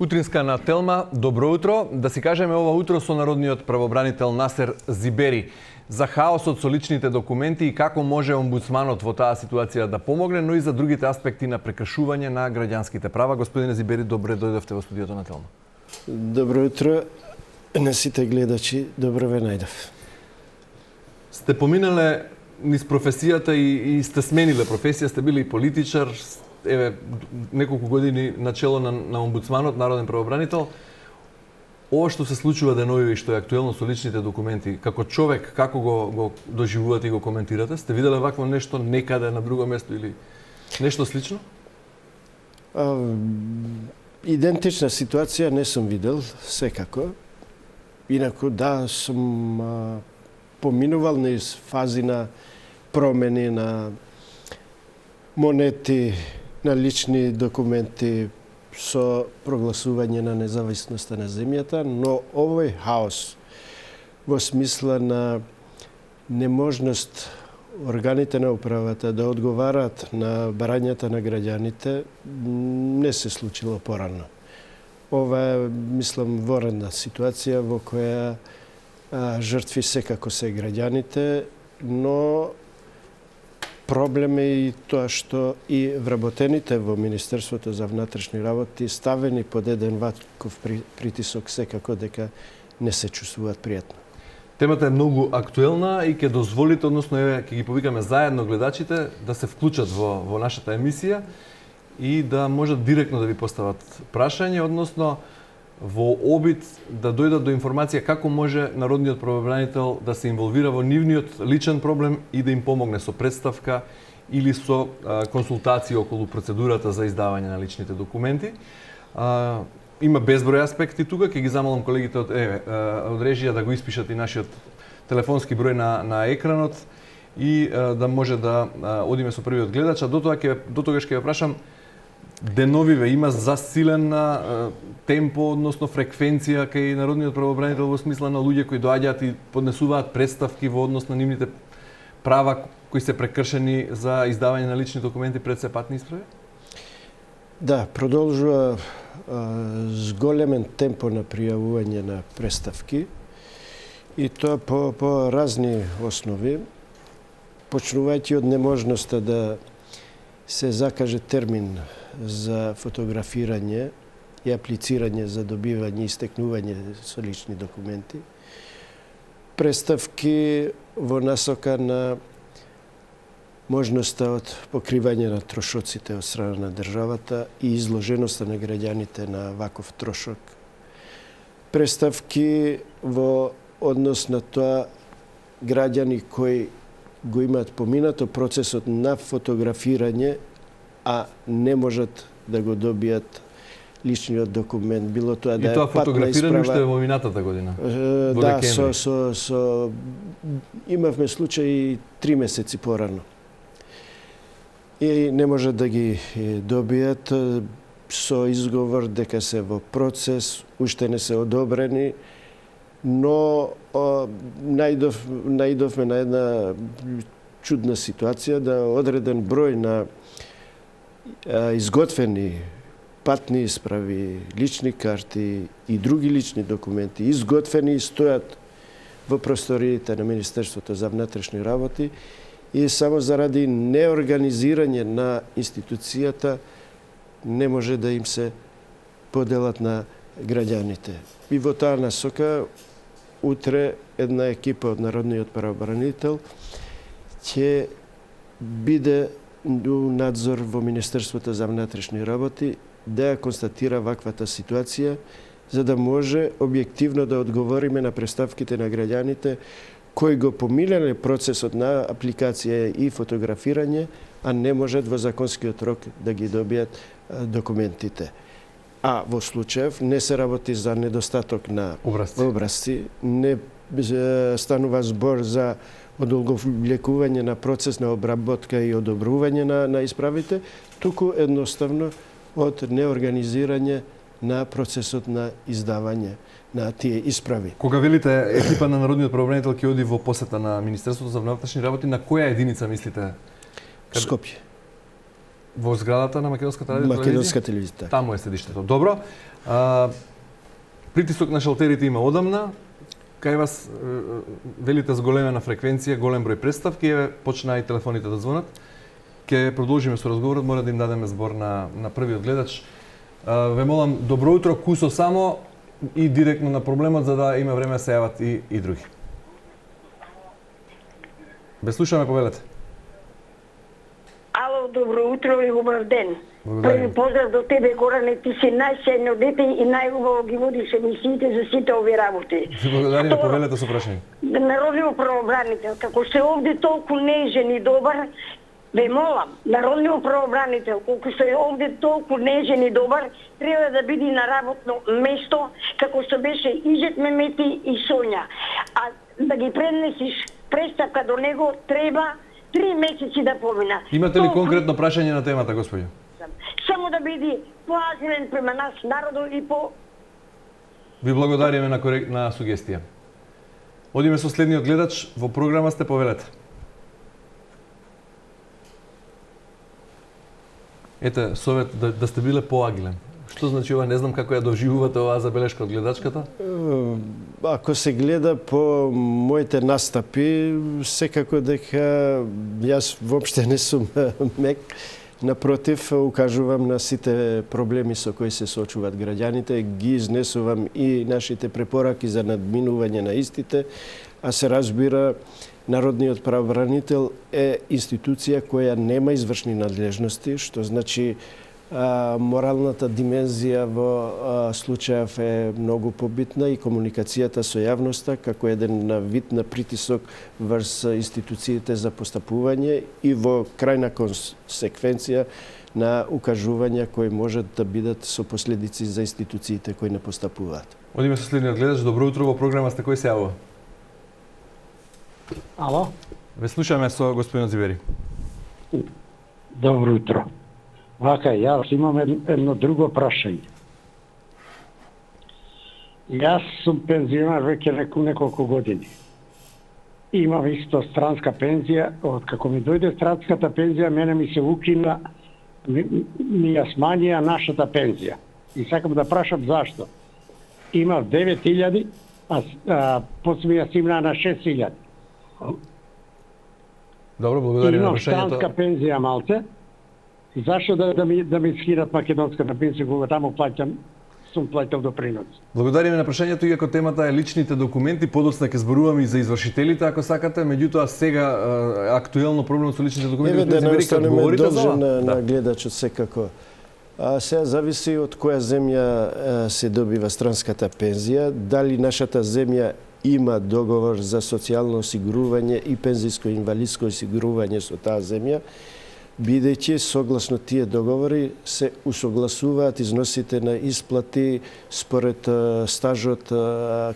Утринска на Телма, добро утро. Да си кажеме ова утро со народниот правобранител Насер Зибери за хаосот со личните документи и како може омбудсманот во таа ситуација да помогне, но и за другите аспекти на прекршување на граѓанските права. Господине Зибери, добре дојдовте во студиото на Телма. Добро утро на сите гледачи, добро ве најдов. Сте поминале низ професијата и сте смениле професија, сте били и политичар, еве неколку години начело на омбудсманот, народен правобранител. Ова што се случува деновиве и што е актуелно со личните документи, како човек, како го доживувате и го коментирате? Сте виделе вакво нешто некаде на друго место или нешто слично? Идентична ситуација не сум видел, секако. Инаку да, сум поминувал низ фази на промени на монети, на лични документи со прогласување на независноста на земјата, но овој хаос во смисла на неможност органите на управата да одговарат на барањата на граѓаните не се случило порано. Ова е, мислам, воредна ситуација во која жртви секако се граѓаните, но проблем е и тоа што и вработените во Министерството за внатрешни работи ставени под еден ваков притисок секако дека не се чувствуваат пријатно. Темата е многу актуелна и ќе дозволите, односно еве ќе ги повикаме заедно гледачите да се вклучат во нашата емисија и да можат директно да ви постават прашање, односно во обид да дојдат до информација како може народниот правобранител да се инволвира во нивниот личен проблем и да им помогне со представка или со консултации околу процедурата за издавање на личните документи. Има безброј аспекти тука, ќе ги замолам колегите од режија да го испишат и нашиот телефонски број на екранот и да може да одиме со првиот гледач, а до тогаш ќе ве прашам, деновиве има засилен темпо, односно фреквенција кај народниот правобранител во смисла на луѓе кои доаѓаат и поднесуваат представки во однос на нивните права кои се прекршени за издавање на лични документи пред се патни исправи? Да, продолжува зголемен темпо на пријавување на представки и тоа по разни основи, почнувајќи од неможноста да се закаже термин за фотографирање и аплицирање за добивање и стекнување со лични документи, представки во насока на можноста од покривање на трошоците од страна на државата и изложеноста на граѓаните на ваков трошок, представки во однос на тоа граѓани кои го имаат поминато процесот на фотографирање, а не можат да го добијат личниот документ, било тоа да е патна исправа. И тоа фотографирање уште во минатата година? Да, имавме случаи 3 месеци порано. И не можат да ги добијат со изговор дека се во процес, уште не се одобрени, но најдовме на една чудна ситуација да одреден број на изготвени патни исправи, лични карти и други лични документи, изготвени и стојат во просториите на Министерството за внатрешни работи и само заради неорганизирање на институцијата не може да им се поделат на граѓаните. И во таа насока утре една екипа од народниот правобранител ќе биде надзор во Министерството за внатрешни работи да ја констатира ваквата ситуација, за да може објективно да одговориме на представките на граѓаните кои го помилеле процесот на апликација и фотографирање, а не можат во законскиот рок да ги добијат документите. А во случаев не се работи за недостаток на образци, не станува збор за одолговлекување на процес на обработка и одобрување на исправите, туку едноставно од неорганизирање на процесот на издавање на тие исправи. Кога велите екипа на народниот правобранител ќе оди во посета на Министерството за внатрешни работи, на која единица мислите? Скопје. Во зградата на Македонската радио Македонска телевизија. Таму е седиштето. Добро. Притисок на шалтерите има одамна. Кај вас велите зголемена фреквенција, голем број представки, еве почнаа и телефоните да звонат. Ќе продолжиме со разговорот, мора да им дадеме збор на првиот гледач. Ве молам, добро утро, кусо само и директно на проблемот, за да има време да се јават и други. Ве слушаме, повелете. Ало, добро утро и убав ден. Благодарим. Први поздрав до тебе, Горане, ти си најсејно дете и најубаво ги водиш емисиите за сите овие работи. Ви благодариме, повелете со прашање. Народниот правобранител, како се овде толку нежен и добар, ве молам, народниот правобранител, колку се овде толку нежен и добар, треба да биде на работно место, како што беше Ижет Мемети и Сонја. А да ги пренесиш представка до него, треба 3 месеци да помина. Имате ли конкретно прашање на темата, господјо? Само да биде поазилен према нас, народот и по... Ви благодариме на сугестија. Одиме со следниот гледач, во програма сте, повелете. Ете, совет да сте биле поагилен. Што значи ова? Не знам како ја доживувате оваа забелешка од гледачката. Ако се гледа по моите настапи, секако дека јас воопште не сум мек. Напротив, укажувам на сите проблеми со кои се соочуваат граѓаните, ги изнесувам и нашите препораки за надминување на истите, а се разбира, Народниот правобранител е институција која нема извршни надлежности, што значи моралната димензија во случаев е многу побитна и комуникацијата со јавноста како еден вид на притисок врз институциите за постапување и во крајна консеквенција на укажувања кои можат да бидат со последици за институциите кои не постапуваат. Одиме со следниот гледач. Добро утро, во програма сте, кој се јавува? Ало? Ве слушаме со господинот Зибери. Добро утро. Вака, јас имам едно друго прашање. Јас сум пензионер веќе неколку години. Имам исто странска пензија. Од како ми дојде странската пензија, мене ми се укина, ми ја смањија нашата пензија. И сакам да прашам зашто. Имав 9.000, а после ми ја стигна на 6.000. Добро, благодарам на Имам прашањето. странска пензија малце. Зашто да ми скинат македонската пензија кога таму сум плаќал допринос? Благодариме на прашањето, иако темата е личните документи, подоцна ќе зборуваме и за извршителите, ако сакате, меѓутоа сега актуелно проблемот со личните документи, Еве да не останеме должен на Да. гледачот секако. Сега зависи од која земја се добива странската пензија, дали нашата земја има договор за социјално осигурување и пензијско инвалидско осигурување со таа земја, бидејќи согласно тие договори се усогласуваат износите на исплати според стажот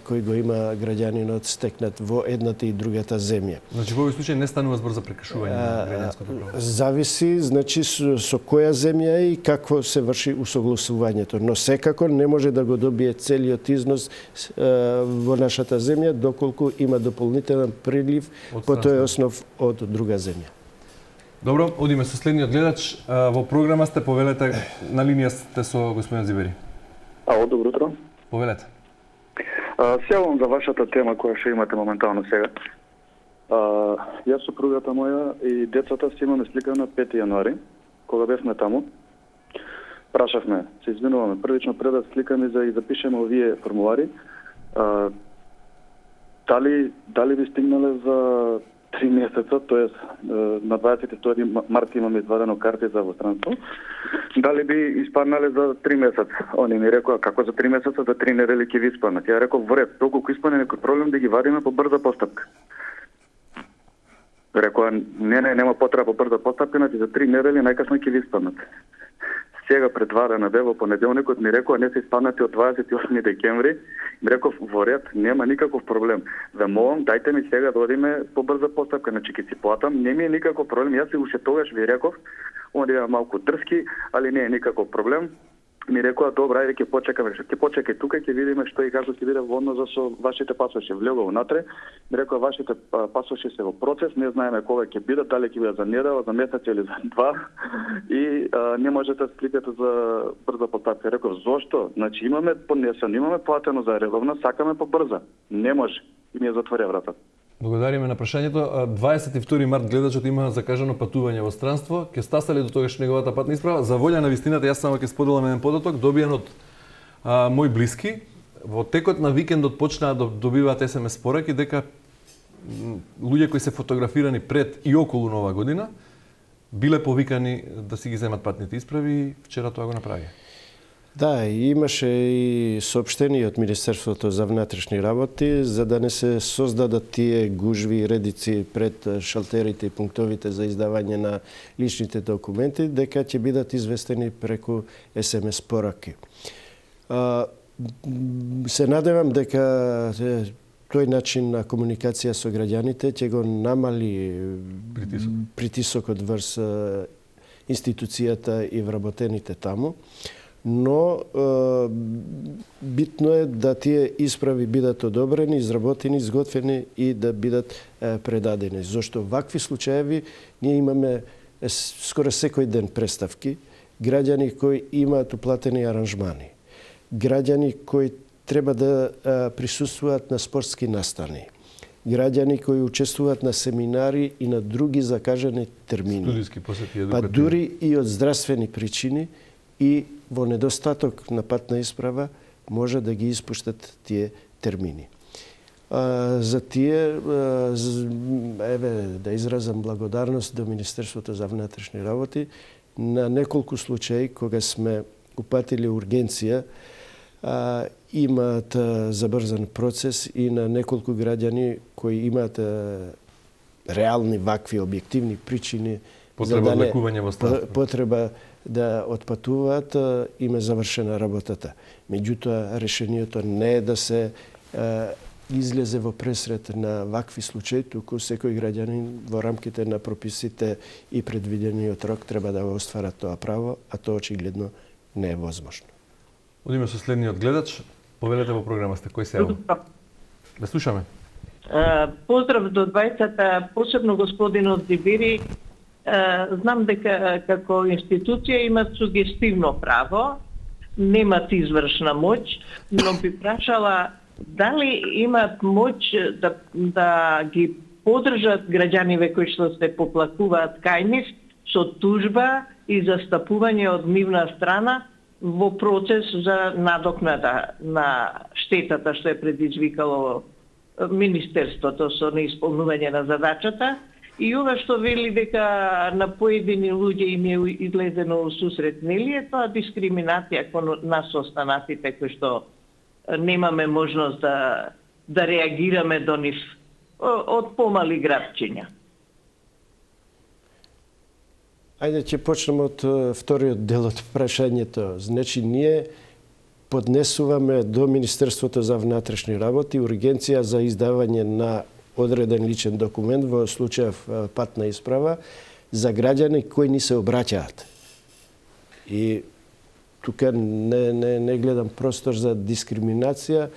кој го има граѓанинот стекнат во едната и другата земја. Значи во овој случај не станува збор за прекршување на граѓанското право. Зависи, значи, со која земја и како се врши усогласувањето. Но секако не може да го добие целиот износ во нашата земја, доколку има дополнителен прилив по тој основ од друга земја. Добро, одиме со следниот гледач. Во програма сте, повелете, на линија сте со господин Зибери. Ало, добро утро. Повелете. Сејавам за вашата тема која ќе имате моментално сега. Јас супругата моја и децата си имаме слика на 5 јануари, кога бевме таму. Прашавме, се извинуваме, првично пред да сликаме за и запишеме овие формулари, дали би стигнале за 3 месеца, тоест на 22 март имаме извадено карти за востранство, дали би испаднале за 3 месеца? Они ми рекоа, како за 3 месеца, за 3 недели ќе ви испаднат. Ја реков, во ред, толку испадне некој проблем да ги вадиме по брза постапка. Рекоа, нема потреба по брза постапка, значи за 3 недели најкасно ќе ви испаднат. Сега пред 2 дена бе во понеделникот ми рекоа не се испаднати од 28 декември. Ми реков во ред, нема никаков проблем. Ве молам, дајте ми сега да одиме по брза постапка, значи ќе си платам, не ми е никаков проблем. Јас и уште тогаш ви реков, он е малку дрски, али не е никаков проблем. ми рекоа добра, ајде ќе почекај тука, ќе видиме што и како ќе биде во однос со вашите пасоши. Влегов внатре, ми рекоа вашите пасоши се во процес, не знаеме кога ќе бидат, дали ќе бидат за недела, за месец или за два, и не можете да скликате за брза поставка. Реков, зошто? Значи имаме поднесено, имаме платено за редовна, сакаме побрза. Не може. И ми ја затворија вратата. Благодариме на прашањето. 22 март гледачот има закажано патување во странство. Ќе стасали до тогаш неговата патна исправа. За волја на вистината, јас само ќе споделам еден податок, добиен од мои блиски. Во текот на викендот почнаа да добиваат SMS пораки дека луѓе кои се фотографирани пред и околу Нова година биле повикани да си ги земат патните исправи и вчера тоа го направи. Да, имаше и соопштение од Министерството за внатрешни работи за да не се создадат тие гужви и редици пред шалтерите и пунктовите за издавање на личните документи, дека ќе бидат известени преку SMS пораки. Се надевам дека тој начин на комуникација со граѓаните ќе го намали притисокот врз институцијата и вработените таму. Но битно е да тие исправи бидат одобрени, изработени, изготвени и да бидат предадени. Зошто вакви случаеви ние имаме скоро секој ден представки, граѓани кои имаат уплатени аранжмани, граѓани кои треба да присуствуваат на спортски настани, граѓани кои учествуваат на семинари и на други закажани термини. Студиски посети, па дури и од здравствени причини и во недостаток на патна исправа може да ги испуштат тие термини. За тие, да изразам благодарност до Министерството за внатрешни работи на неколку случаи кога сме упатили ургенција, имаат забрзан процес и на неколку граѓани кои имаат реални вакви објективни причини потреба од лекување во странство. Потреба да отпатуваат, им е завршена работата. Меѓутоа, решението не е да се излезе во пресрет на вакви случаи, туку секој граѓанин во рамките на прописите и предвидениот рок треба да го оствара тоа право, а тоа очигледно не е возможно. Одиме со следниот гледач. Повелете во програма сте. Кој се јавил? Да слушаме. Поздрав до двајцата, посебно господинот Дибири. Знам дека како институција имат сугестивно право, немат извршна моќ, но би прашала дали имат моќ да ги поддржат граѓаниве кои што се поплакуваат кај нив со тужба и застапување од нивна страна во процес за надокнада на штетата што е предизвикало Министерството со неисполнување на задачата. И ова што вели дека на поедини луѓе им е излезено усусрет, нели е тоа дискриминација кон нас останатите кои што немаме можност да реагираме до нив од помали градчиња? Ајде ќе почнем од вториот дел од прашањето. Значи ние поднесуваме до Министерството за внатрешни работи ургенција за издавање на одреден личен документ, во случајов патна исправа, за граѓани кои ни се обраќаат. И тука не гледам простор за дискриминација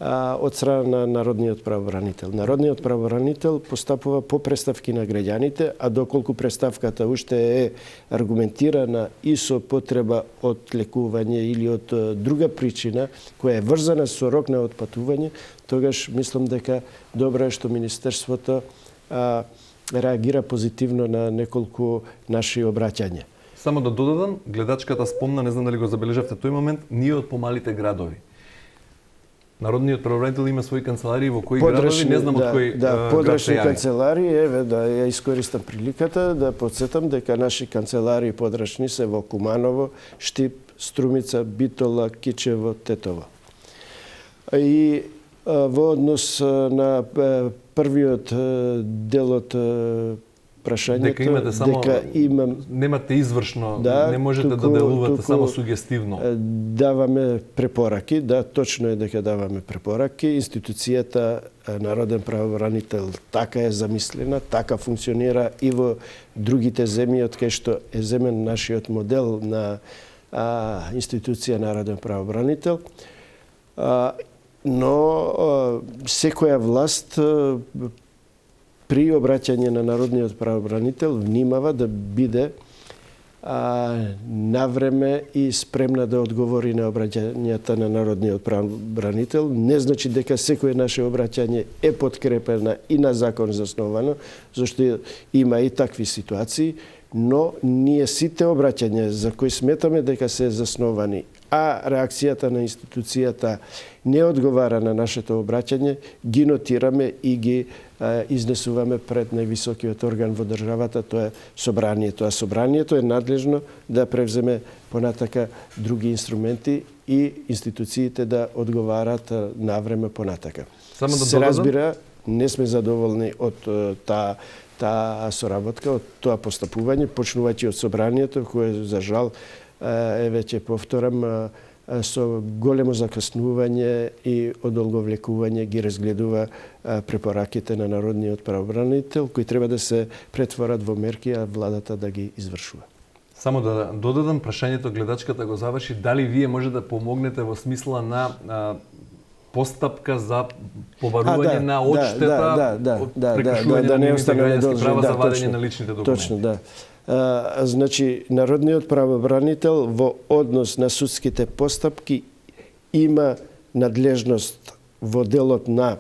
од страна на Народниот правобранител. Народниот правобранител постапува по представки на граѓаните, а доколку представката уште е аргументирана и со потреба од лекување или од друга причина, која е врзана со рок на отпатување, тогаш мислам дека добро е што Министерството реагира позитивно на неколку наши обраќања. Само да додадам, гледачката спомна, не знам дали го забележавте тој момент, ние од помалите градови. Народниот правобранител има своји канцеларии во кои градови, не знам од кој град подрачни се јави. канцеларии, да ја искористам приликата да подсетам дека наши канцеларии подрачни се во Куманово, Штип, Струмица, Битола, Кичево, Тетово. И во однос на првиот дел од прашањето, дека имате само немате извршно, не можете да делувате само сугестивно. Даваме препораки, точно е дека даваме препораки. Институцијата Народен правобранител така е замислена, така функционира и во другите земји од кај што е земен нашиот модел на институција народен правобранител. Но секоја власт при обраќање на народниот правобранител внимава да биде навреме и спремна да одговори на обраќањата на народниот правобранител. Не значи дека секое наше обраќање е подкрепено и на закон засновано, зашто има и такви ситуации, но ние сите обраќања за кои сметаме дека се засновани, а реакцијата на институцијата не одговара на нашето обраќање, ги нотираме и ги изнесуваме пред највисокиот орган во државата, тоа е собранието. А собранието е надлежно да превземе понатака други инструменти и институциите да одговарат навреме понатака. Само да се разбира, не сме задоволни од таа соработка, од тоа постапување, почнувајќи од собранието, кое за жал веќе повторам, со големо закаснување и одолговлекување ги разгледува препораките на народниот правобранител, кои треба да се претворат во мерки, а владата да ги извршува. Само да додадам, прашањето гледачката го заврши, дали вие може да помогнете во смисла на постапка за побарување на одштета, прекршување на нивните граѓански права за вадење на личните документи. Точно, да. Значи, народниот правобранител во однос на судските постапки има надлежност во делот на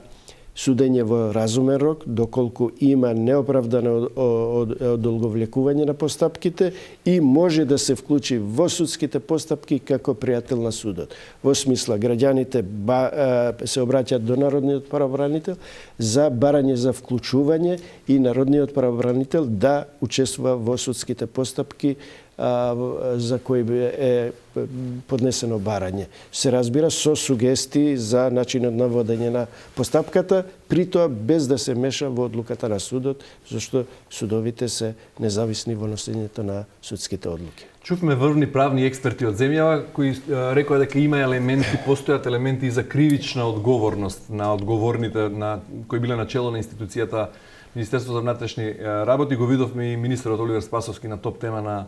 судење во разумен рок, доколку има неоправдано одолговлекување на постапките и може да се вклучи во судските постапки како пријател на судот. Во смисла, граѓаните се обраќаат до народниот правобранител за барање за вклучување и народниот правобранител да учествува во судските постапки за кои е поднесено барање. Се разбира со сугестии за начинот на водење на постапката, при тоа без да се меша во одлуката на судот, зашто судовите се независни во носењето на судските одлуки. Чувме врвни правни експерти од земјава кои рекоа дека има елементи, постојат елементи за кривична одговорност на одговорните кои биле начело на институцијата Министерство за внатрешни работи. Го видовме и министерот Оливер Спасовски на топ тема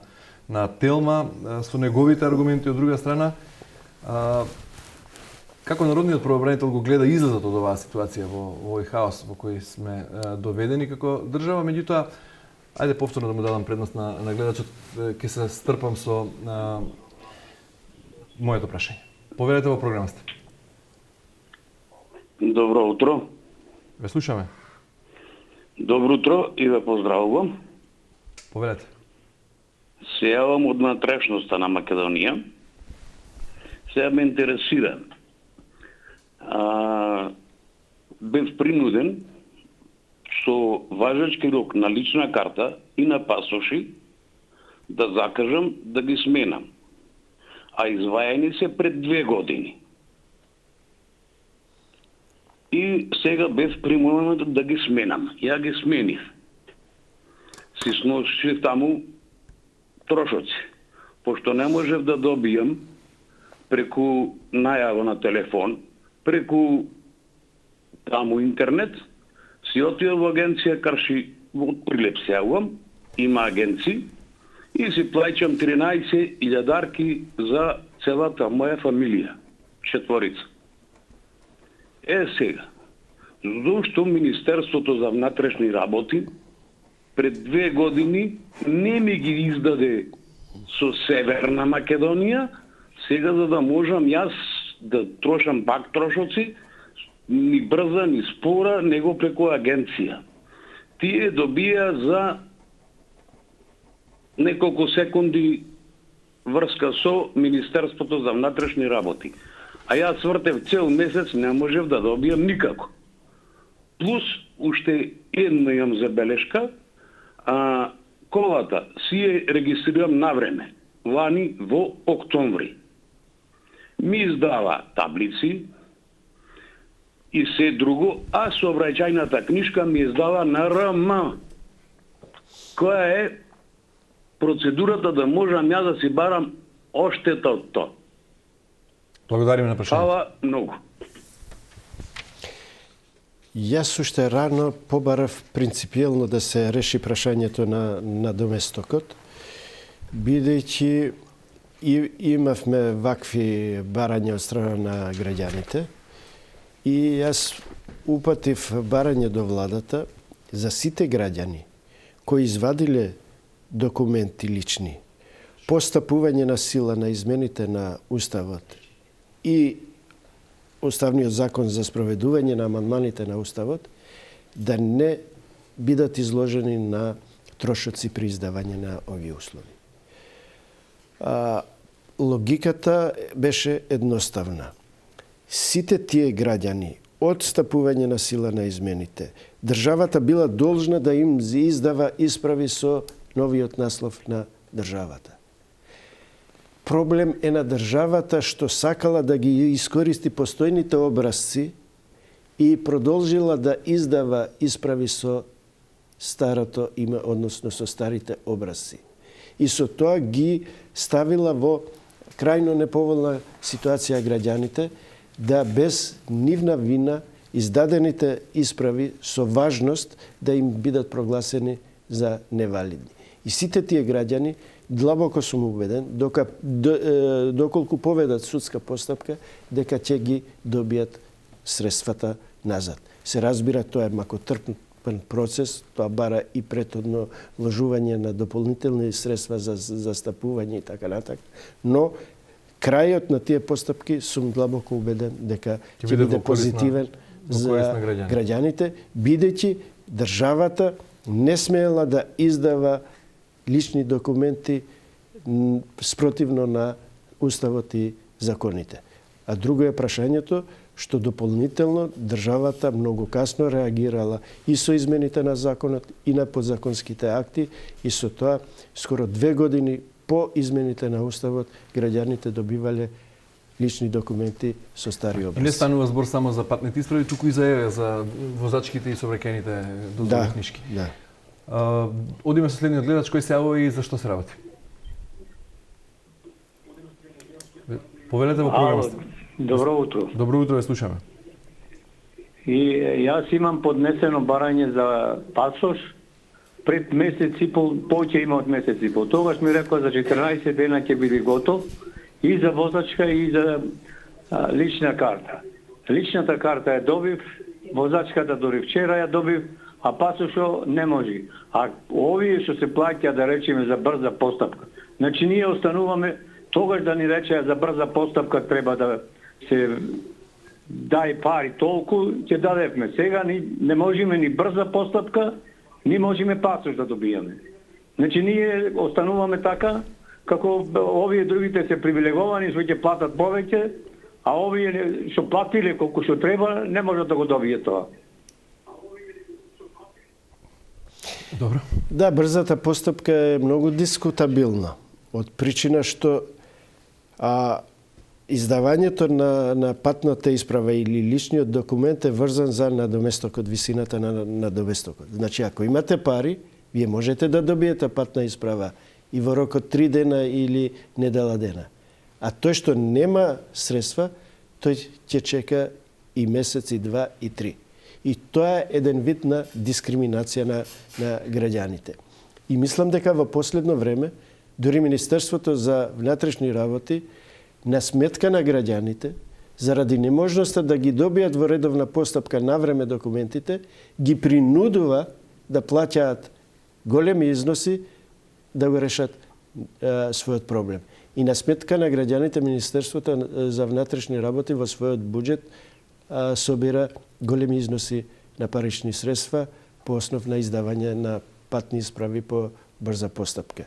на Телма со неговите аргументи. Од друга страна, како народниот правобранител го гледа излезот од оваа ситуација во овој хаос во кој сме доведени како држава, меѓутоа ајде повторно да му дадам предност на гледачот, ќе се стрпам со моето прашање. Повелете во програма сте. Добро утро. Ве слушаме. Добро утро и ве поздравувам. Повелете. Се јавам од внатрешноста на Македонија. Сега ме интересира. Бев принуден со важечки рок на лична карта и на пасоши да закажам да ги сменам. А извајани се пред 2 години. И сега бев примолен да ги сменам. Ја ги сменив. Си сносив таму трошоци. Пошто не можев да добијам преку најава на телефон, преку таму интернет, си отидов во агенција Карши, од Прилеп се јавувам, има агенци, и си плаќам 13.000 за целата моја фамилија, 4. Сега, зошто Министерството за внатрешни работи пред 2 години не ми ги издаде со Северна Македонија, сега за да можам јас да трошам пак трошоци, ни брза, ни спора, него преку агенција. Тие добија за неколку секунди врска со Министерството за внатрешни работи. А јас свртев цел месец, не можев да добијам никако. Плюс, уште едно имам забелешка, колата си ја регистрирам на време, лани во октомври. Ми издава таблици и се друго, а сообраќајната книжка ми издава на РМ, која е процедурата да можам ја да си барам оштета од тоа. Благодариме на прашањето. Фала многу. Јас уште рано побарав принципиелно да се реши прашањето на доместокот, бидејќи имавме вакви барања од страна на граѓаните и јас упатив барање до владата за сите граѓани кои извадиле документи лични, постапување на сила на измените на Уставот и Уставниот закон за спроведување на амандманите на Уставот, да не бидат изложени на трошоци при издавање на овие услови. Логиката беше едноставна. Сите тие граѓани од стапување на сила на измените, државата била должна да им издава исправи со новиот наслов на државата. Проблем е на државата што сакала да ги искористи постојните образци и продолжила да издава исправи со старото име, односно со старите образци. И со тоа ги ставила во крајно неповолна ситуација граѓаните да без нивна вина издадените исправи со важност да им бидат прогласени за невалидни. И сите тие граѓани, длабоко сум убеден, доколку поведат судска постапка, дека ќе ги добијат средствата назад. Се разбира, тоа е макотрпен процес, тоа бара и претhodно вложување на дополнителни средства за застапување и така натак, но крајот на тие постапки сум длабоко убеден дека ќе биде позитивен за граѓаните, бидејќи државата не смеела да издава лични документи спротивно на Уставот и законите. А друго е прашањето што дополнително државата многу касно реагирала и со измените на законот и на подзаконските акти и со тоа скоро 2 години по измените на Уставот граѓаните добивале лични документи со стари образци. Не станува збор само за патните исправи, туку и за возачките и сообраќајните дозволни книшки. Да. Одиме со следниот гледач кој се јавува и за што се работи. Повелете во програмата. Добро утро. Добро утро, ве слушаме. И јас имам поднесено барање за пасош пред месец и пол, повеќе има од месец и пол. Тогаш ми рекоа за 14 дена ќе биде готов и за возачка и за лична карта. Личната карта ја добив, возачката дори вчера ја добив, а пасошо не може. А овие што се плаќа, да речеме, за брза постапка. Значи ние остануваме, тогаш да ни речеа за брза постапка треба да се дај пари толку, ќе дадевме. Сега не можеме ни брза постапка, ни можеме пасош да добијаме. Значи ние остануваме така, како овие другите се привилеговани, што ќе платат повеќе, а овие што платиле колку што треба, не можат да го добијат тоа. Добро. Да, брзата постапка е многу дискутабилна. Од причина што издавањето на патната исправа или личниот документ е врзан за надоместокот, висината на надоместокот. Значи, ако имате пари, вие можете да добиете патна исправа и во рок од 3 дена или недела дена. А тој што нема средства, тој ќе чека и месец, и 2, и 3. И тоа е еден вид на дискриминација на граѓаните. И мислам дека во последно време, дури Министерството за внатрешни работи, на сметка на граѓаните, заради неможноста да ги добијат во редовна постапка навреме документите, ги принудува да плаќаат големи износи да го решат својот проблем. И на сметка на граѓаните, Министерството за внатрешни работи во својот буџет собира големи износи на парични средства по основ на издавање на патни исправи по брза постапка.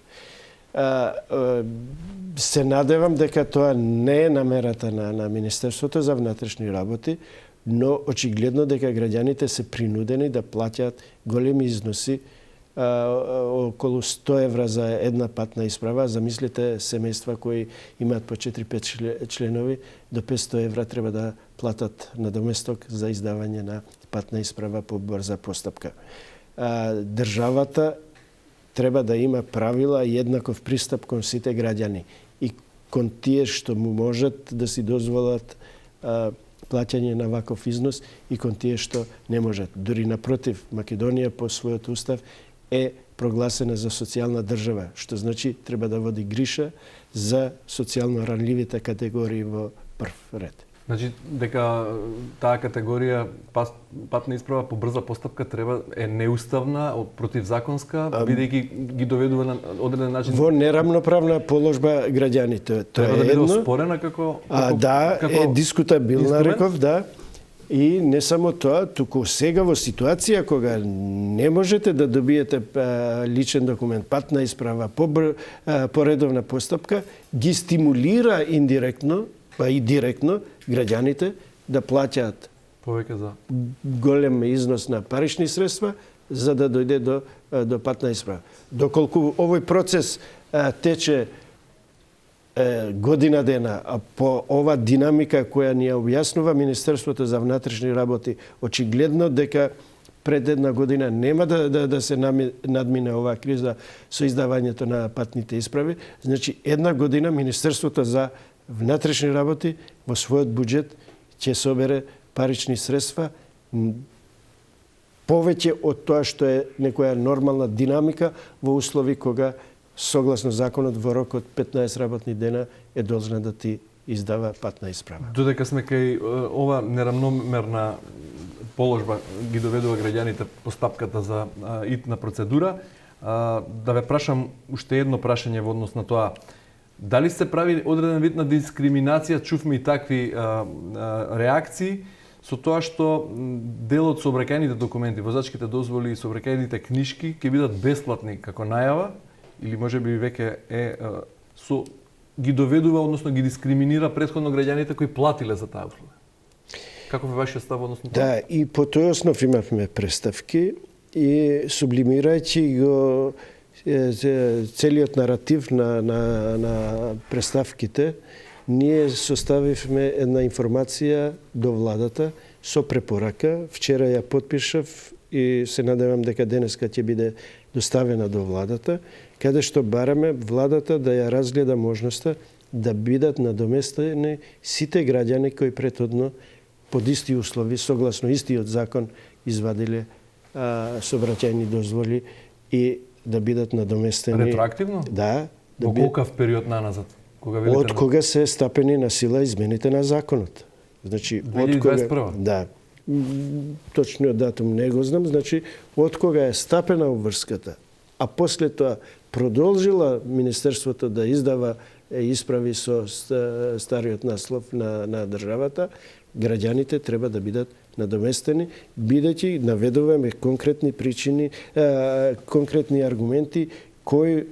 Се надевам дека тоа не е намерата на Министерството за внатрешни работи, но очигледно дека граѓаните се принудени да плаќаат големи износи, околу 100 евра за една патна исправа. Замислите семејства кои имаат по 4-5 членови, до 500 евра треба да платат надоместок за издавање на патна исправа по брза постапка. Државата треба да има правила и еднаков пристап кон сите граѓани и кон тие што му можат да си дозволат плаќање на ваков износ и кон тие што не можат. Дури напротив, Македонија по својот устав е прогласена за социјална држава, што значи треба да води гриша за социјално ранливите категории во прв ред. Значи, дека таа категорија патна исправа по брза постапка е неуставна, противзаконска, бидејќи ги доведува на одреден начин... Во нерамноправна положба граѓаните. Треба да биде оспорена како дискутабилна, реков, да. И не само тоа, туку сега во ситуација кога не можете да добиете личен документ, патна исправа, поредовна постапка, ги стимулира индиректно, па и директно граѓаните да плаќаат повеќе за голем износ на парични средства за да дојде до патна исправа. Доколку овој процес тече година дена, а по ова динамика која ни ја објаснува Министерството за внатрешни работи, очигледно дека пред една година нема да се надмине оваа криза со издавањето на патните исправи. Значи, една година Министерството за внатрешни работи во својот буџет ќе собере парични средства повеќе од тоа што е некоја нормална динамика во услови кога согласно законот во рок од 15 работни дена е должна да ти издава патна исправа. Додека сме кај ова нерамномерна положба ги доведува граѓаните постапката за итна процедура, да ве прашам уште едно прашање во однос на тоа. Дали се прави одреден вид на дискриминација, чувме и такви реакции, со тоа што дел од сообраќајните документи, возачките дозволи и сообраќајните книшки ќе бидат бесплатни како најава, или можеби веќе ги доведува, односно ги дискриминира претходно граѓаните кои платиле за таа услуга. Каков е вашиот став односно тоа? Да, и по тој основ имавме представки и сублимирајќи го целиот наратив на представките, ние составивме една информација до владата со препорака. Вчера ја подпишав и се надевам дека денеска ќе биде доставена до владата, каде што бараме владата да ја разгледа можноста да бидат надоместени сите граѓани кои претhodно под исти услови, согласно истиот закон, извадиле сообраќајни дозволи и да бидат надоместени. Ретроактивно? Да. Во колкав период наназад? Од кога се стапени на сила измените на законот. Значи, 2021? Да. Точниот датум не го знам. Значи, од кога е стапена обврската, а после тоа продолжила Министерството да издава исправи со стариот наслов на државата, граѓаните треба да бидат надоместени, бидејќи наведуваме конкретни причини, конкретни аргументи, кои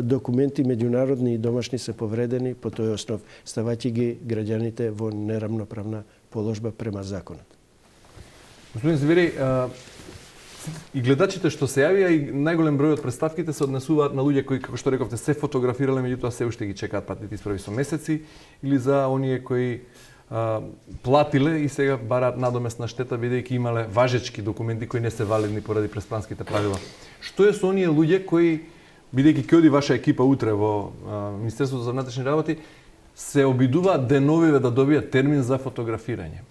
документи меѓународни и домашни се повредени по тој основ, ставајќи ги граѓаните во нерамноправна положба према законот. Господин Звери, и гледачите што се јавија и најголем број од представките се однесуваат на луѓе кои, како што рековте, се фотографирале, меѓутоа се уште ги чекаат патните исправи со месеци, или за оние кои платиле и сега бараат надоместна штета бидејќи имале важечки документи кои не се валидни поради преспанските правила. Што е со оние луѓе кои, бидејќи ќе оди ваша екипа утре во Министерството за внатрешни работи, се обидуваат деновиве да добијат термин за фотографирање?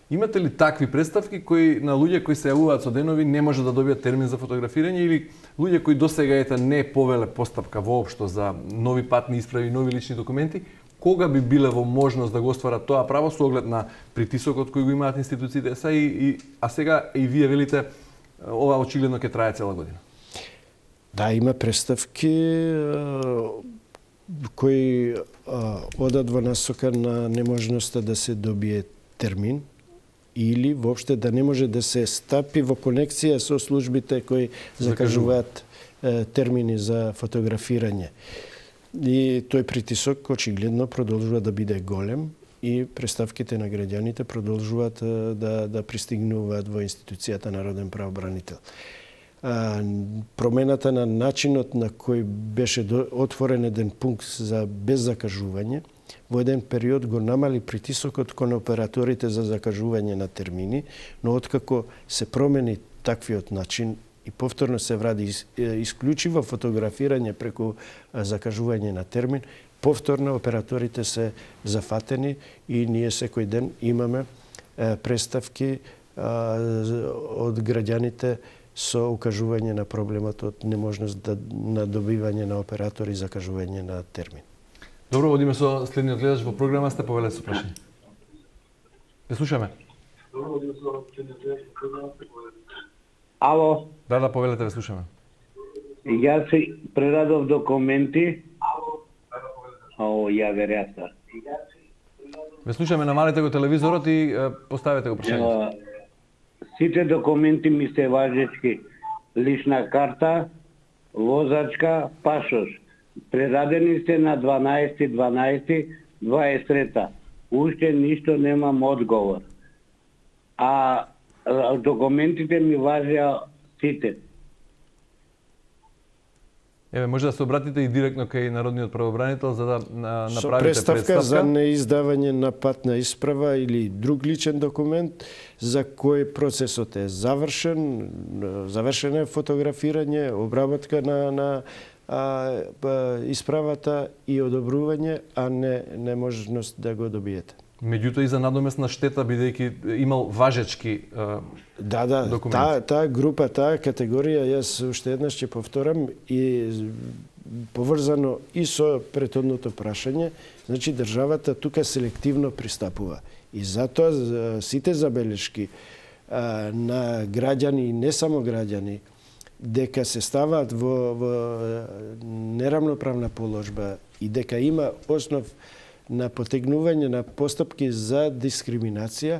Имате ли такви представки кои на луѓе кои се јавуваат со денови не може да добијат термин за фотографирање, или луѓе кои досега не повеле постапка воопшто за нови патни исправи, нови лични документи, кога би биле во можност да го остварат тоа право со оглед на притисокот кој го имаат институциите, а сега и вие велите ова очигледно ќе трае цела година? Да, има представки кои одат во насока на неможноста да се добие термин или воопште да не може да се стапи во конекција со службите кои закажуваат термини за фотографирање. И тој притисок очигледно продолжува да биде голем и представките на граѓаните продолжуваат да пристигнуваат во институцијата Народен правобранител. Промената на начинот на кој беше отворен еден пункт за беззакажување во еден период го намали притисокот кон операторите за закажување на термини, но откако се промени таквиот начин и повторно се вради исклучиво фотографирање преку закажување на термин, повторно операторите се зафатени и ние секој ден имаме представки од граѓаните со укажување на проблемот од неможност на добивање на оператори за кажување на термин. Добро, одиме со следниот гледач во програма, сте повелете со прашање. Ве слушаме. Ало, Да, повелете, ве слушаме. јас си прерадов документи. О, ја веројатно. Ве слушаме, намалете го телевизорот и поставете го прашањето. Сите документи ми се важечки. Лична карта, возачка, пашош. Прерадени се на 12.12.23. Уште ништо немам одговор. А документите ми важеа сите. Еве, може да се обратите и директно кај народниот правобранител за да направите Со представка за представка. неиздавање на патна исправа или друг личен документ за кој процесот е завршен, завршено е фотографирање, обработка на исправата и одобрување, а не неможност да го добиете. Меѓутоа и за надомесна штета, бидејќи имал важечки документи. Таа група, таа категорија, јас уште еднаш ќе повторам, и поврзано и со претhodното прашање, значи државата тука селективно пристапува. И затоа сите забелешки на граѓани, не само граѓани, дека се ставаат во неравноправна положба и дека има основ на потегнување на постапки за дискриминација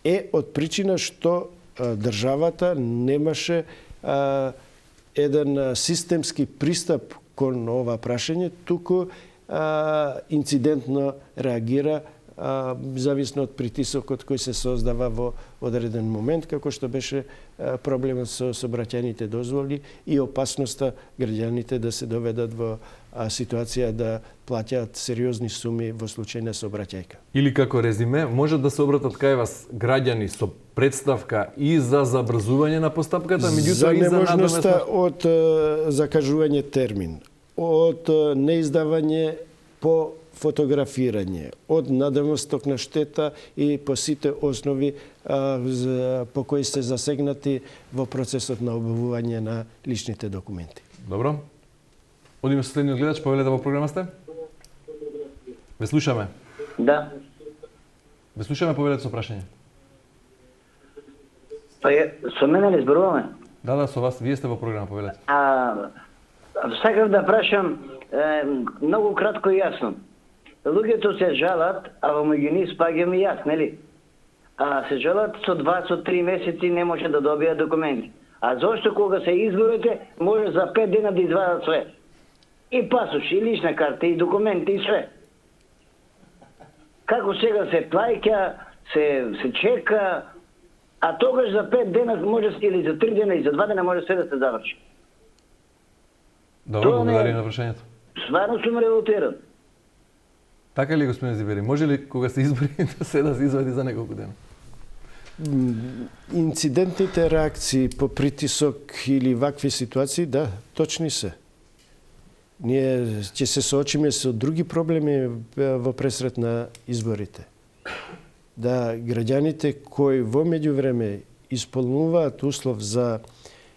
е од причина што државата немаше еден системски пристап кон ова прашање, туку инцидентно реагира зависно од притисокот кој се создава во одреден момент, како што беше проблемот со сообраќајните дозволи и опасноста граѓаните да се доведат во ситуација да плаќаат сериозни суми во случај на сообраќајка. Или како резиме, може да се обратат кај вас граѓани со представка и за забрзување на постапката, меѓутоа и за неможноста надоместно... од закажување термин, од неиздавање по фотографирање, од надоместокна штета и по сите основи по кои се засегнати во процесот на објавување на личните документи. Добро. Одиме со следниот гледач, повелете во програма сте? Ве слушаме. Да. Ве слушаме, повелете со прашање. Па со мене ли зборуваме? Да, со вас, вие сте во програма, повелете. Сакав да прашам многу кратко и јасно. Луѓето се жалат, а во меѓу нив спаѓам и јас, нели? Се жалат со 2-3 месеци не може да добијат документи. А зошто кога се изборите може за 5 дена да извадат све? И пасош, и лична карта, и документи, и све. Како сега се плаќа, се чека, а тогаш за 5 дена може, или за 3 дена, и за 2 дена може све да се заврши. Добро, благодарим на прашањето. Стварно сум револтиран. Така ли, господин Зибери? Може ли кога се избори да се извади за неколку дена? Инцидентните реакции по притисок или вакви ситуации, да, точни се. Ние ќе се соочиме со други проблеми во пресрет на изборите. Да граѓаните кои во меѓувреме исполнуваат услов за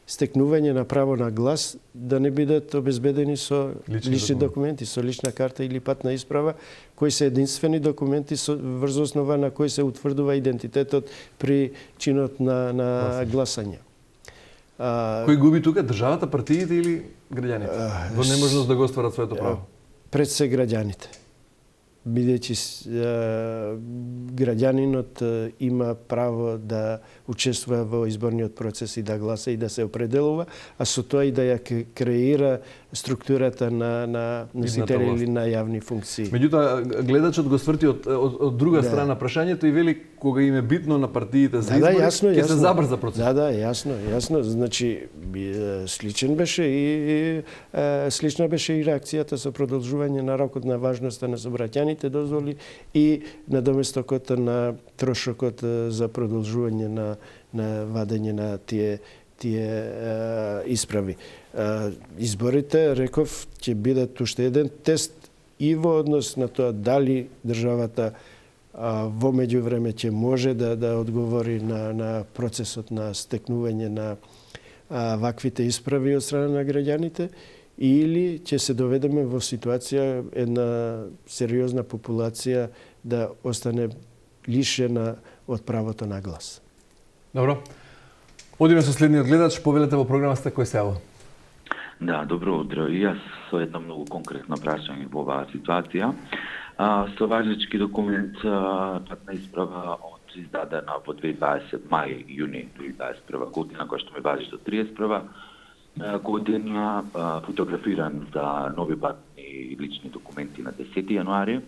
стекнување на право на глас, да не бидат обезбедени со лични документи, со лична карта или патна исправа, кои се единствени документи врз основа на кои се утврдува идентитетот при чинот на гласање. Кој губи тука, државата, партиите или граѓаните? Во неможност да го остварат своето право? Пред се граѓаните. Бидејќи граѓанинот има право да учествува во изборниот процес и да гласа и да се определува, а со тоа и да ја креира структурата на носители или на јавни функции. Меѓутоа, гледачот го сврти од друга страна прашањето и вели кога им е битно на партиите за избори, ќе се забрза процесот. Да, јасно. Значи, слична беше и реакцијата со продолжување на рокот на важноста на сообраќајните дозволи и на доместокот на трошокот за продолжување на вадење на тие исправи. Изборите, реков, ќе бидат уште еден тест и во однос на тоа дали државата во меѓувреме ќе може да одговори на процесот на стекнување на ваквите исправи од страна на граѓаните, или ќе се доведеме во ситуација една сериозна популација да остане лишена од правото на глас. Добро. Одиме со следниот гледач, повелете во програмата кој се јава. Да, добро утро. И јас со едно многу конкретно прашање во оваа ситуација. Со важнички документ, патна исправа издадена во 2020 мај, јуни 2021 година, која што ми важи до 31 година, фотографиран за нови патни лични документи на 10 јануари.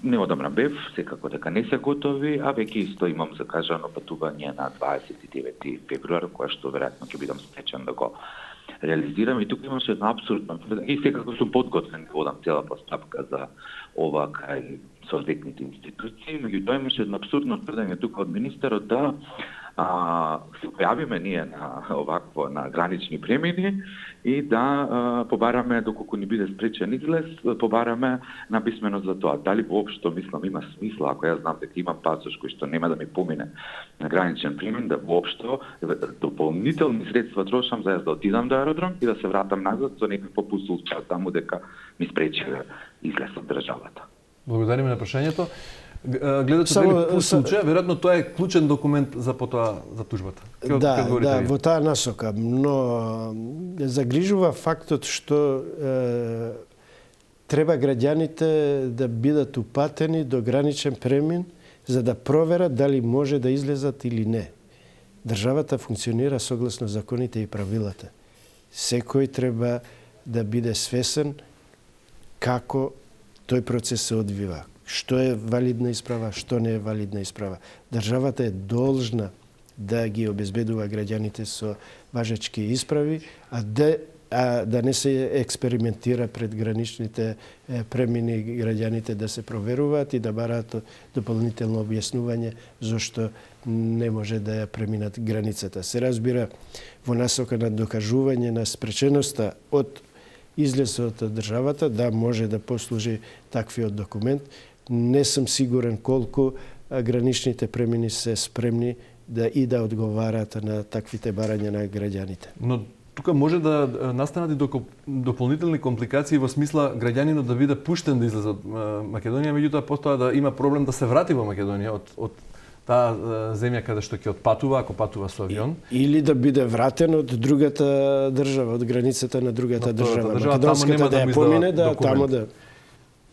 Не одамран бев, секако дека не се готови, а веќе исто имам закажано патување на 29 февруар, која што веројатно ќе бидам спречен да го реализирам. И тука имаше една абсурдна, и секако сум подготвен да одам цела постапка за ова кај соодветните институции, меѓутоа имаше едно абсурдно тврдење тука од министерот да се појавиме ние на овакво на гранични премини и да побараме, доколку ни биде спречен излез, побараме написмено за тоа. Дали воопшто, мислам, има смисла, ако јас знам дека имам пасош кој што нема да ми помине на граничен премин, да воопшто дополнителни средства трошам за јас да отидам до аеродром и да се вратам назад со некакво посолство таму дека ми спречиле излез од државата. Благодариме на прашањето. Гледачот вели по случај, веројатно тоа е клучен документ за потоа за тужбата. Да, во таа насока, но загрижува фактот што треба граѓаните да бидат упатени до граничен премин за да проверат дали може да излезат или не. Државата функционира согласно законите и правилата. Секој треба да биде свесен како тој процес се одвива. Што е валидна исправа, што не е валидна исправа. Државата е должна да ги обезбедува граѓаните со важечки исправи, а да не се експериментира пред граничните премини граѓаните да се проверуваат и да бараат дополнително објаснување зошто не може да ја преминат границата. Се разбира во насока на докажување на спреченоста од излезот од државата, да може да послужи таквиот документ. Не сум сигурен колку граничните премини се спремни да одговараат на таквите барања на граѓаните. Но тука може да настанат и дополнителни компликации во смисла граѓанинот да биде пуштен да излезе од Македонија, меѓутоа постоја да има проблем да се врати во Македонија од таа земја каде што ќе отпатува, ако патува со авион. Или да биде вратен од другата држава, од границата на другата држава. Македонската да ја помине, да таму да...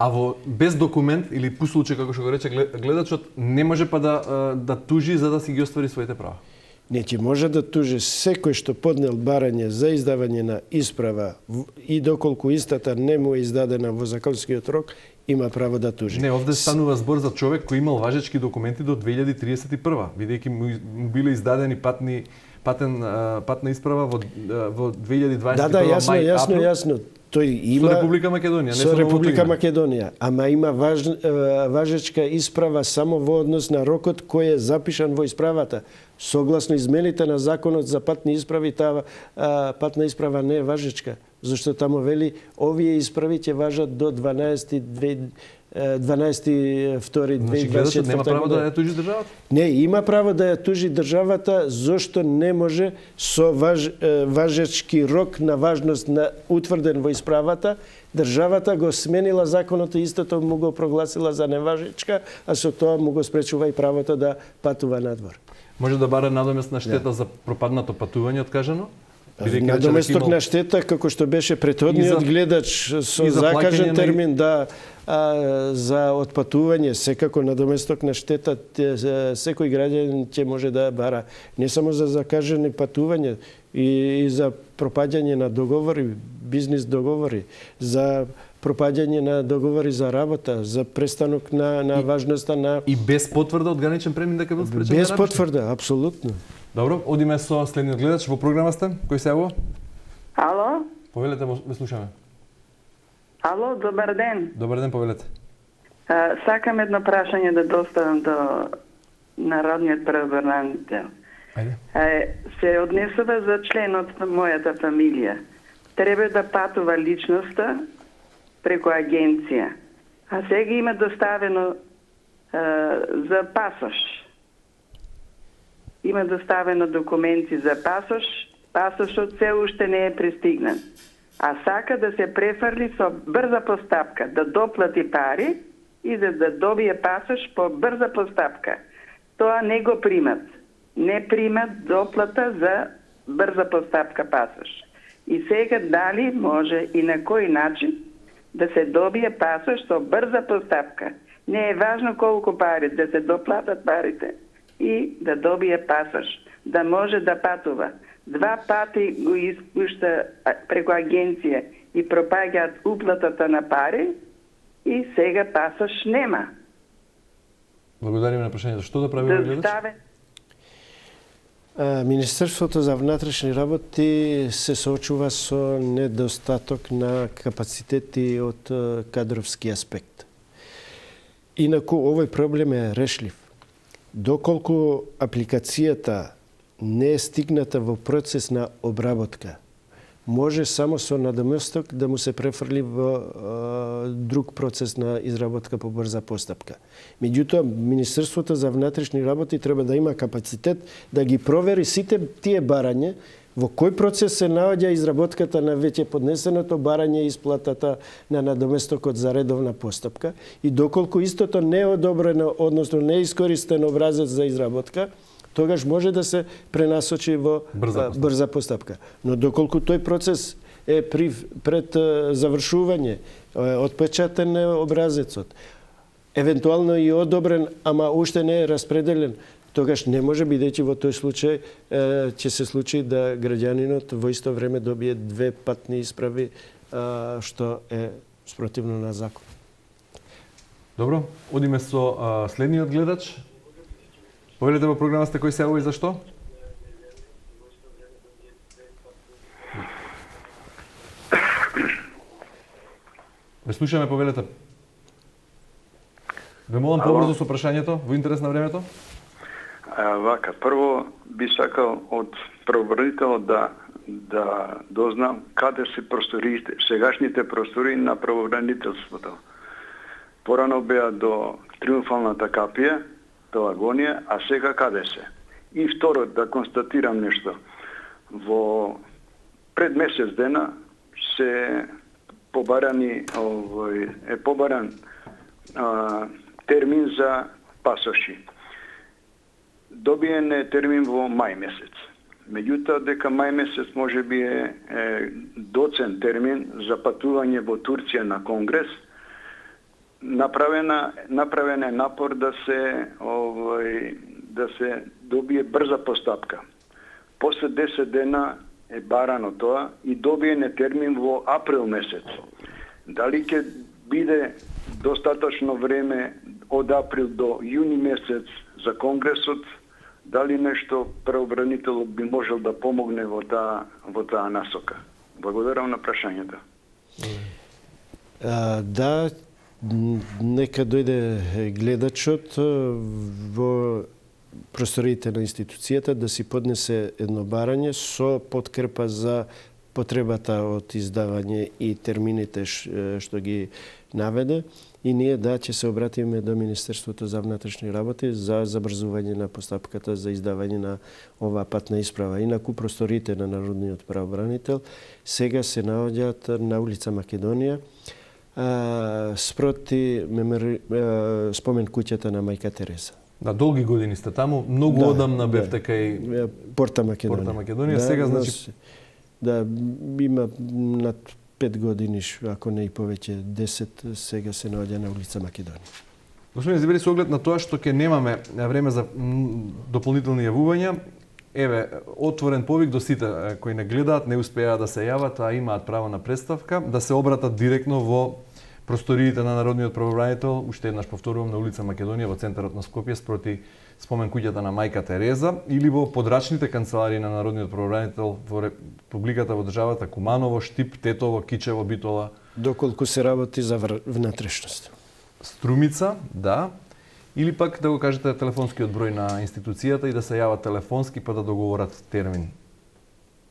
А без документ или по случај, како што го рече гледачот, не може па да тужи за да си ги оствари своите права? Не, ќе може да тужи секој што поднел барање за издавање на исправа и доколку истата не му е издадена во законскиот рок, има право да тужи. Не, овде станува збор за човек кој имал важечки документи до 2031, бидејќи му биле издадени патна исправа во 2021 Да, јасно. Тој има со Република Македонија, не со Република Македонија, ама има важечка исправа само во однос на рокот кој е запишан во исправата. Согласно измените на законот за патни исправи, таа патна исправа не е важечка, зашто таму вели овие исправи ќе важат до 12.2.2024. Значи гледачот нема право да ја тужи државата? Не, има право да ја тужи државата, зашто не може со важечки рок на важност утврден во исправата, државата го сменила законот и истото му го прогласила за неважечка, а со тоа му го спречува и правото да патува надвор. Може да бара надоместна штета за пропаднато патување откажано? Надоместок на штета, како што беше претходниот гледач со закажен термин, за отпатување, секако надоместок на штета, секој граѓанин ќе може да бара. Не само за закажени патување, и за пропаѓање на договори, бизнис договори, за пропаѓање на договори за работа, за престанок на важноста на... И без потврда од граничен премин дека бил спречен? Без потврда, апсолутно. Добро, одиме со следниот гледач во програма сте. Кој се јавува? Ало? Повелете, ве слушаме. Ало, добар ден. Добар ден, повелете. Сакам едно прашање да доставам до народниот правобранител. Се однесува за членот на мојата фамилија. Треба да патува личноста преку агенција. А сега има доставено за пасош. има доставено документи за пасош, пасошот се уште не е пристигнан. А сака да се префрли со брза постапка, да доплати пари и да добие пасош по брза постапка. Тоа не го примат. Не примат доплата за брза постапка пасош. И сега дали може и на кој начин да се добие пасош со брза постапка. Не е важно колку пари, да се доплатат парите и да добие пасош, да може да патува. 2 пати го испушта преку агенција и пропаѓаат уплатата на пари и сега пасош нема. Благодариме на прашањето. Што да прави гледач? Министерството за внатрешни работи се соочува со недостаток на капацитети од кадровски аспект. Инаку овој проблем е решлив. Доколку апликацијата не е стигната во процес на обработка, може само со надоместок да му се префрли во друг процес на изработка по брза постапка. Меѓутоа, Министерството за внатрешни работи треба да има капацитет да ги провери сите тие барања, во кој процес се наоѓа изработката на веќе поднесеното барање и исплатата на надоместокот за редовна постапка и доколку истото не е одобрено, односно не е искористен образец за изработка, тогаш може да се пренасочи во брза постапка. Но доколку тој процес е пред завршување, отпечатен е образецот, евентуално и одобрен, ама уште не е распределен, тогаш не може, бидејќи во тој случај ќе се случи да граѓанинот во исто време добие 2 патни исправи, што е спротивно на закон. Добро, одиме со следниот гледач. Повелете во програма сте кој се јавува и зашто? Ве слушаме, повелете. Ве молам побрзо со прашањето, во интерес на времето. Вака, прво би сакал од правобранителот да дознам каде се просториите, сегашните простори на правобранителството. Порано беа до Триумфалната капија, до Агонија, а сега каде се? И второ, да констатирам нешто. Во пред месец дена се побаран термин за пасоши. Добиен е термин во мај месец. Меѓутоа, дека мај месец може би е доцен термин за патување во Турција на конгрес, направен е напор да се добие брза постапка. После 10 дена е барано тоа и добиен е термин во април месец. Дали ќе биде достаточно време од април до јуни месец за конгресот, дали нешто правобранителот би можел да помогне во таа насока? Благодарам на прашањето. Да, нека дојде гледачот во просториите на институцијата да си поднесе едно барање со подкрепа за потребата од издавање и термините што ги наведе и ние ќе се обратиме до Министерството за внатрешни работи за забрзување на постапката за издавање на оваа патна исправа. Инаку просториите на Народниот правобранител сега се наоѓаат на улица Македонија, спроти спомен куќата на мајка Тереза. Да, долги години сте таму, многу одамна бевте кај Порта Македонија. Сега значи има над 5 години, ако не и повеќе, 10, сега се наоѓа на улица Македонија. Господин Зибери, со оглед на тоа што ќе немаме време за дополнителни јавувања, еве, отворен повик до сите кои не гледаат, не успеаат да се јават, а имаат право на представка, да се обратат директно во просториите на Народниот правобранител, уште еднаш повторувам, на улица Македонија во центарот на Скопје спроти спомен куќата на мајка Тереза или во подрачните канцеларии на Народниот правобранител во републиката, во државата Куманово, Штип, Тетово, Кичево, Битола. Доколку се работи за внатрешност. Струмица, да. Или пак да го кажете телефонскиот број на институцијата и да се јават телефонски па да договорат термин.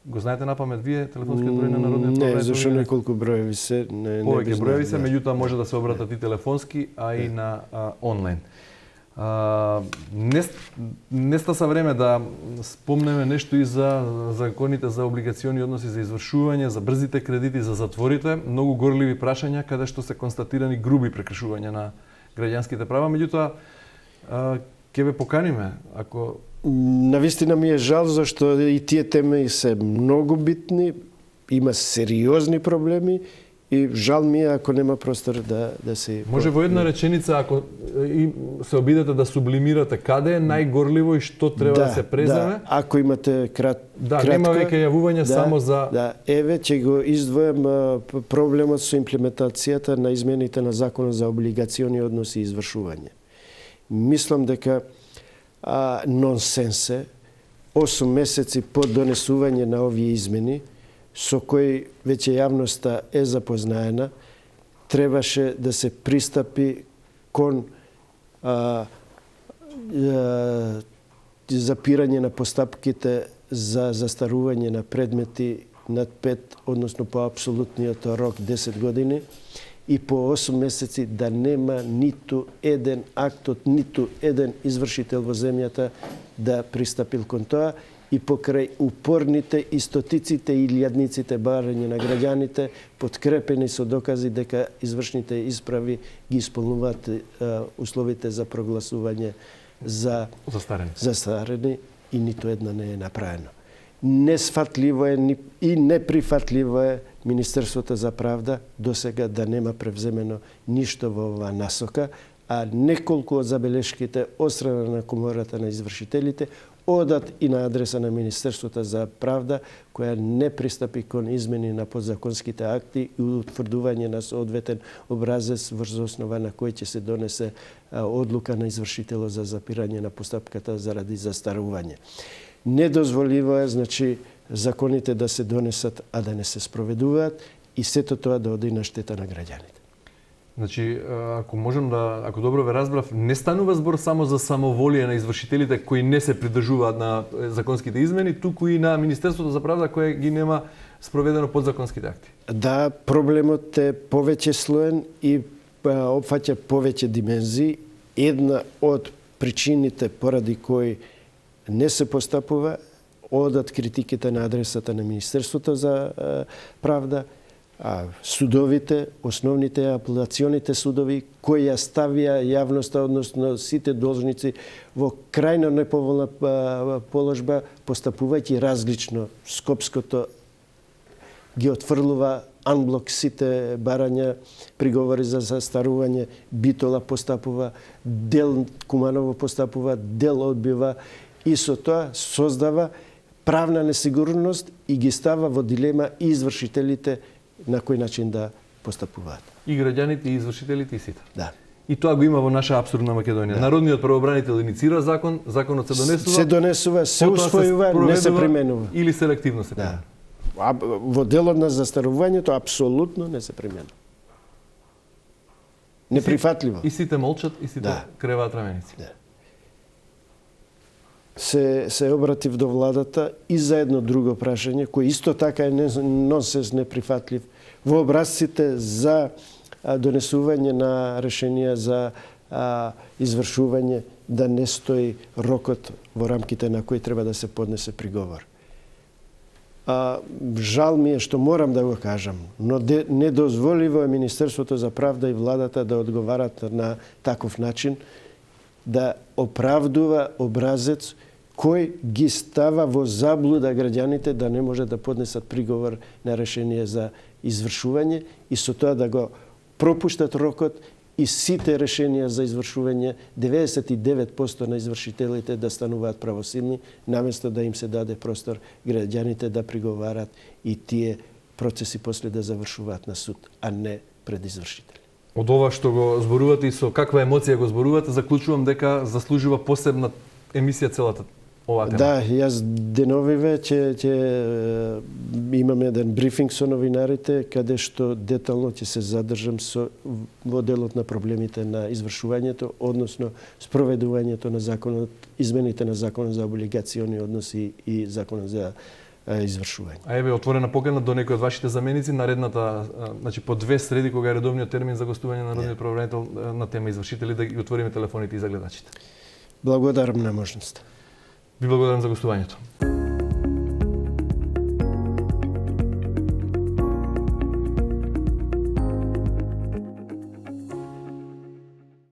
Го знаете напамет вие телефонскиот број на Народниот правобранител? Не, зашто неколку броеви се. Повеќе броеви се, меѓутоа може да се обратат и телефонски, а и на онлайн. Не стаса време да спомнеме нешто и за законите за облигациони односи, за извршување, за брзите кредити, за затворите, многу горливи прашања каде што се констатирани груби прекршувања на граѓанските права, меѓутоа ќе ве поканиме ако Навистина ми е жал зашто и тие теми се многу битни, има сериозни проблеми и жал ми е ако нема простор да се... Може во една реченица, ако се обидете да сублимирате каде е најгорливо и што треба да се преземе? Да, ако имате кратко... нема веќе јавување само за... Да, еве, ќе го издвојам проблемот со имплементацијата на измените на Законот за облигациони односи и извршување. Мислам дека нонсенс е 8 месеци по донесување на овие измени, со кои веќе јавноста е запознаена, требаше да се пристапи кон запирање на постапките за застарување на предмети над 5, односно по апсолутниот рок 10 години, и по 8 месеци да нема ниту еден акт од ниту еден извршител во земјата да пристапил кон тоа, и покрај упорните и стотиците и илјадниците барања на граѓаните, подкрепени со докази дека извршните исправи ги исполнуваат условите за прогласување за застарени и ниту една не е направено. Несфатливо е и неприфатливо е Министерството за правда досега да нема превземено ништо во оваа насока, а неколку од забелешките од страна на Комората на извршителите одат и на адреса на Министерството за правда, која не пристапи кон измени на подзаконските акти и утврдување на соодветен образец врз основа на кој ќе се донесе одлука на извршителот за запирање на постапката заради застарување. Недозволиво е, значи, законите да се донесат, а да не се спроведуваат и сето тоа да оди на штета на граѓаните. Значи, ако добро ве разбрав, не станува збор само за самоволие на извршителите кои не се придржуваат на законските измени, туку и на Министерството за правда кое ги нема спроведено подзаконските акти. Да, проблемот е повеќе слоен и опфаќа повеќе димензии. Една од причините поради кои не се постапува, одат критиките на адресата на Министерството за правда, судовите, основните апелационите судови, кои ја ставија јавноста, односно сите должници, во крајно неповолна положба, постапувајќи различно. Скопското ги отфрлува анблок сите барања, приговори за застарување, Битола постапува, дел Куманово постапува, дел одбива и со тоа создава правна несигурност и ги става во дилема и извршителите на кој начин да постапуваат. И граѓаните, и извршителите, и сите. Да. И тоа го има во наша апсурдна Македонија. Да. Народниот правобранител иницира закон, законот се донесува. Се донесува, се усвојува, не се применува. Или селективно се применува. Да. Во делот на застарувањето апсолутно не се применува. Неприфатливо. И сите молчат, и сите креваат раменици. Да. Се обратив до владата и за едно друго прашање, кој исто така е нонсенс неприфатлив. Во образците за донесување на решенија за извршување да не стои рокот во рамките на кој треба да се поднесе приговор. Жал ми е што морам да го кажам, но недозволиво е Министерството за правда и владата да одговарат на таков начин, да оправдува образец кој ги става во заблуда граѓаните да не може да поднесат приговор на решение за извршување и со тоа да го пропуштат рокот и сите решенија за извршување, 99% на извршителите да стануваат правосилни, наместо да им се даде простор граѓаните да приговарат и тие процеси после да завршуваат на суд, а не пред извршители. Од ова што го зборувате и со каква емоција го зборувате, заклучувам дека заслужува посебна емисија целата оваа тема. Да, јас деновиве ќе имам еден брифинг со новинарите, каде што детално ќе се задржам во делот на проблемите на извршувањето, односно спроведувањето на законот, измените на законот за облигациони односи и законот за извршување. А еве отворена покана до некои од вашите заменици наредната, значи по 2 среди кога е редовниот термин за гостување на народниот правобранител на тема извршители, да ги отвориме телефоните и за гледачите. Благодарам на можноста. Ви благодарам за гостувањето.